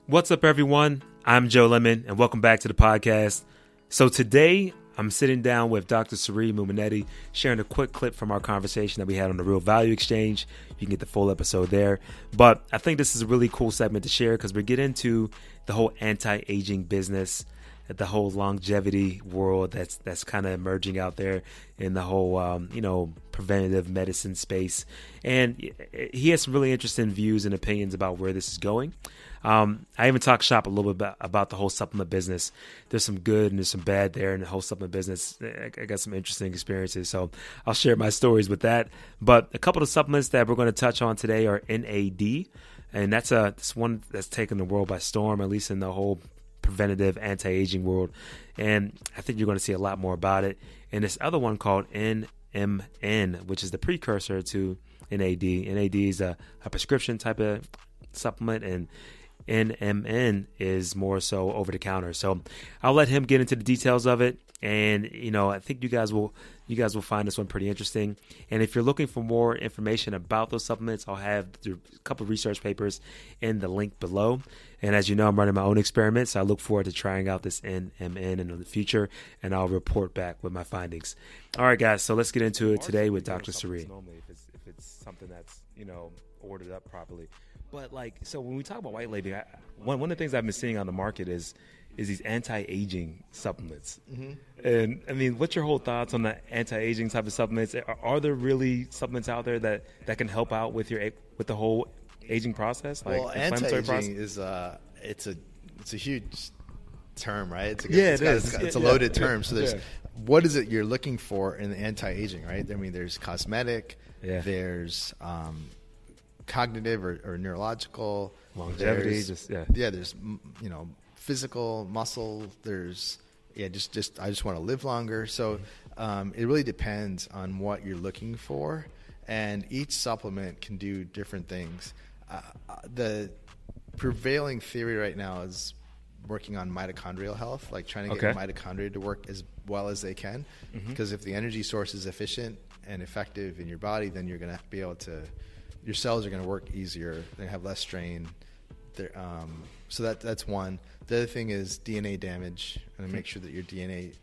What's up, everyone? I'm Joe Lemon, and welcome back to the podcast. So today, I'm sitting down with Dr. Sari Muminetti, sharing a quick clip from our conversation that we had on the Real Value Exchange. You can get the full episode there. But I think this is a really cool segment to share because we get into the whole anti-aging business, the whole longevity world that's kind of emerging out there in the whole, preventative medicine space. And he has some really interesting views and opinions about where this is going. I even talked shop a little bit about the whole supplement business. There's some good and there's some bad there in the whole supplement business. I got some interesting experiences, so I'll share my stories with that. But a couple of supplements that we're going to touch on today are NAD, and that's one that's taken the world by storm, at least in the whole preventative anti-aging world. And I think you're going to see a lot more about it. And this other one called NMN, which is the precursor to NAD. NAD is a prescription type of supplement, and NMN is more so over the counter. So I'll let him get into the details of it. And, I think you guys will find this one pretty interesting. And if you're looking for more information about those supplements, I'll have a couple of research papers in the link below. And as you know, I'm running my own experiments. So I look forward to trying out this NMN in the future, and I'll report back with my findings. All right, guys. So let's get into it today with Dr. Sari. Normally, if it's something that's, ordered up properly. But so when we talk about white labeling, one of the things I've been seeing on the market is these anti-aging supplements. Mm-hmm. And I mean, what's your whole thoughts on the anti-aging type of supplements? Are there really supplements out there that can help out with the whole aging process? Well, anti-aging is it's a huge term, right? It's a loaded term. So there's what is it you're looking for in the anti-aging, right? I mean, there's cosmetic, there's cognitive or neurological, longevity, there's physical, muscle, there's I just want to live longer. So it really depends on what you're looking for, and each supplement can do different things. The prevailing theory right now is working on mitochondrial health, like trying to get mitochondria to work as well as they can, because if the energy source is efficient and effective in your body, then you're going to be able to, your cells are going to work easier, they have less strain. So that's one. The other thing is DNA damage, and make sure that your DNA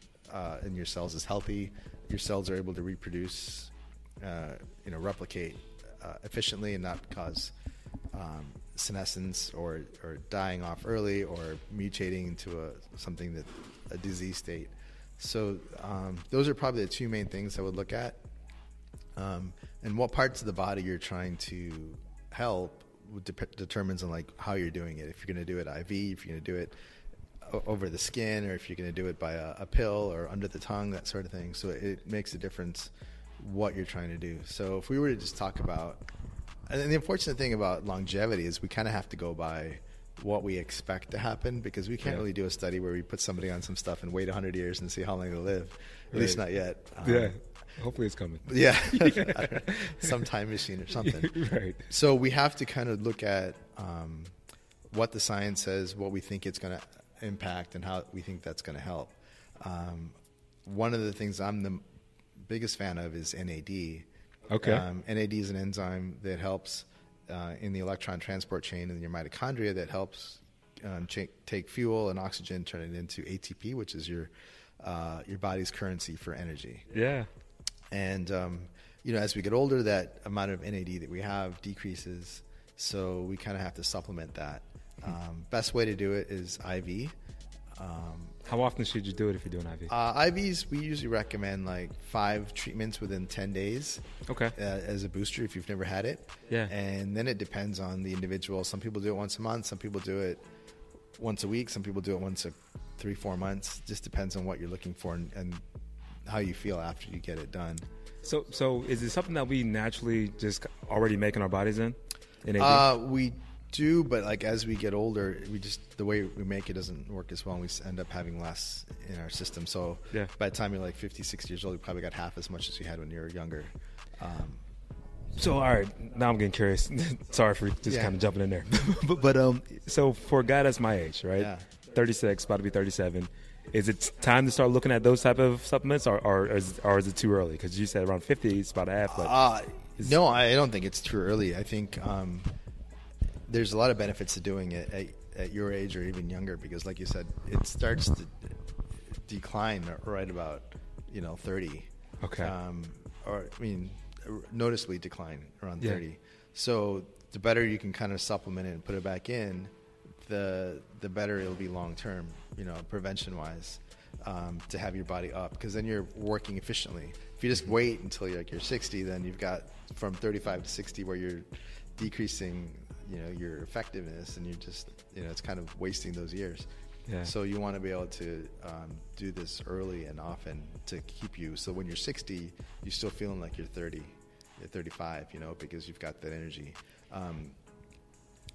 in your cells is healthy. Your cells are able to reproduce, replicate efficiently and not cause senescence or dying off early or mutating into a disease state. So those are probably the two main things I would look at. And what parts of the body you're trying to help determines on how you're doing it. If you're going to do it IV, if you're going to do it over the skin, or if you're going to do it by a pill or under the tongue, that sort of thing. So it makes a difference what you're trying to do. So if we were to just talk about, and the unfortunate thing about longevity is we kind of have to go by what we expect to happen, because we can't really do a study where we put somebody on some stuff and wait 100 years and see how long they live. At least not yet. Hopefully it's coming. Yeah. Some time machine or something. Right. So we have to kind of look at what the science says, what we think it's going to impact, and how we think that's going to help. One of the things I'm the biggest fan of is NAD. Okay. NAD is an enzyme that helps in the electron transport chain in your mitochondria that helps take fuel and oxygen, turn it into ATP, which is your body's currency for energy. Yeah. And, as we get older, that amount of NAD that we have decreases. So we kind of have to supplement that. Best way to do it is IV. How often should you do it if you're doing IV? IVs, we usually recommend 5 treatments within 10 days. Okay. As a booster if you've never had it. Yeah. And then it depends on the individual. Some people do it once a month. Some people do it once a week. Some people do it once 3-4 months. Just depends on what you're looking for and how you feel after you get it done. So is it something that we naturally just already make in our bodies in we do, but as we get older, the way we make it doesn't work as well, and we end up having less in our system. So by the time you're 50, 60 years old, you probably got half as much as you had when you were younger. So, all right, now I'm getting curious. Sorry for just kind of jumping in there. but so for a guy that's my age, right? Yeah. 36, about to be 37, is it time to start looking at those type of supplements, or is it too early? Because you said around 50, it's about half. But no, I don't think it's too early. I think there's a lot of benefits to doing it at your age or even younger, because like you said, it starts to decline right about 30. Okay. Or I mean, noticeably decline around 30. So the better you can kind of supplement it and put it back in, the better it'll be long term, prevention wise, to have your body up, because then you're working efficiently. If you just wait until you're 60, then you've got from 35 to 60 where you're decreasing your effectiveness, and you're just it's kind of wasting those years. So you want to be able to do this early and often to keep you, so when you're 60 you're still feeling like you're 30, you're 35, because you've got that energy.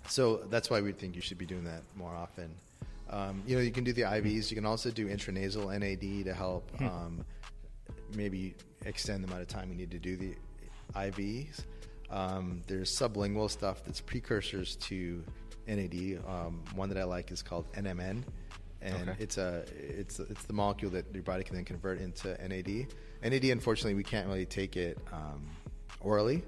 So that's why we think you should be doing that more often. You can do the IVs. You can also do intranasal NAD to help maybe extend the amount of time you need to do the IVs. There's sublingual stuff that's precursors to NAD. One that I like is called NMN, and it's the molecule that your body can then convert into NAD. NAD, unfortunately, we can't really take it orally.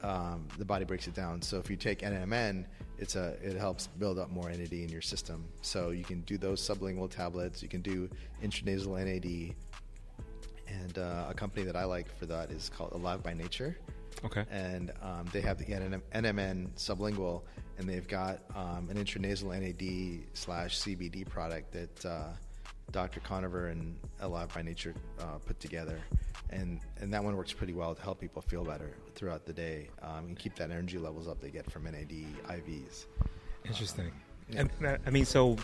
The body breaks it down. So if you take NMN, it helps build up more NAD in your system. So you can do those sublingual tablets. You can do intranasal NAD, and a company that I like for that is called Alive by Nature. Okay. And they have the NMN sublingual, and they've got an intranasal NAD/CBD product that Dr. Conover and Alive by Nature put together. And that one works pretty well to help people feel better throughout the day and keep that energy levels up they get from NAD IVs. Interesting. And I mean, so